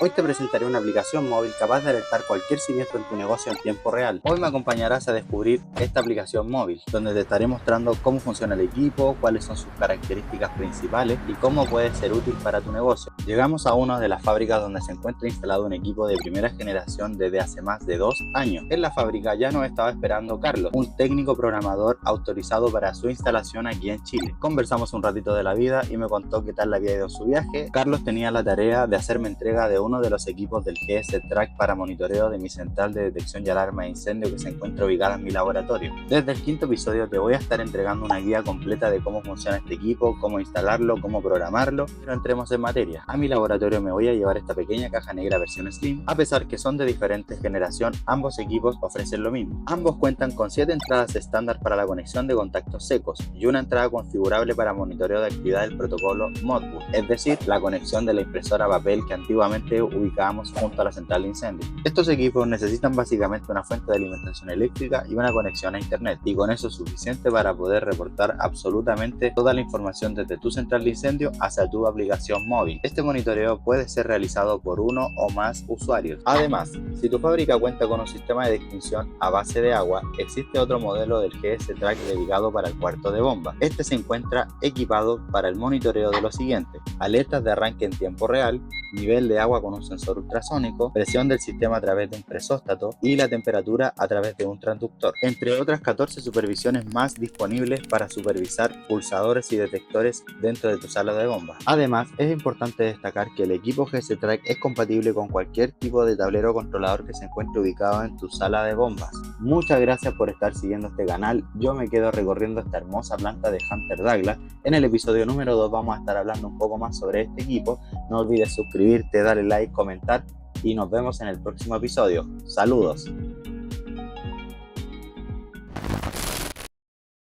Hoy te presentaré una aplicación móvil capaz de alertar cualquier siniestro en tu negocio en tiempo real. Hoy me acompañarás a descubrir esta aplicación móvil, donde te estaré mostrando cómo funciona el equipo, cuáles son sus características principales y cómo puede ser útil para tu negocio. Llegamos a una de las fábricas donde se encuentra instalado un equipo de primera generación desde hace más de 2 años. En la fábrica ya nos estaba esperando Carlos, un técnico programador autorizado para su instalación aquí en Chile. Conversamos un ratito de la vida y me contó qué tal le había ido su viaje. Carlos tenía la tarea de hacerme entrega de uno de los equipos del GS Track para monitoreo de mi central de detección y alarma de incendio que se encuentra ubicada en mi laboratorio. Desde el 5.º episodio te voy a estar entregando una guía completa de cómo funciona este equipo, cómo instalarlo, cómo programarlo, pero entremos en materia. A mi laboratorio me voy a llevar esta pequeña caja negra versión Slim. A pesar que son de diferente generación, ambos equipos ofrecen lo mismo. Ambos cuentan con 7 entradas estándar para la conexión de contactos secos y una entrada configurable para monitoreo de actividad del protocolo Modbus, es decir, la conexión de la impresora a papel que antiguamente ubicábamos junto a la central de incendio. Estos equipos necesitan básicamente una fuente de alimentación eléctrica y una conexión a internet, y con eso es suficiente para poder reportar absolutamente toda la información desde tu central de incendio hacia tu aplicación móvil. Este monitoreo puede ser realizado por uno o más usuarios. Además, si tu fábrica cuenta con un sistema de extinción a base de agua, existe otro modelo del GS Track dedicado para el cuarto de bomba. Este se encuentra equipado para el monitoreo de lo siguiente: alertas de arranque en tiempo real, nivel de agua con un sensor ultrasónico, presión del sistema a través de un presóstato y la temperatura a través de un transductor, entre otras 14 supervisiones más disponibles para supervisar pulsadores y detectores dentro de tu sala de bomba. Además, es importante destacar que el equipo GS Track es compatible con cualquier tipo de tablero controlador que se encuentre ubicado en tu sala de bombas. Muchas gracias por estar siguiendo este canal. Yo me quedo recorriendo esta hermosa planta de Hunter Douglas. En el episodio número 2 vamos a estar hablando un poco más sobre este equipo. No olvides suscribirte, darle like, comentar y nos vemos en el próximo episodio. Saludos.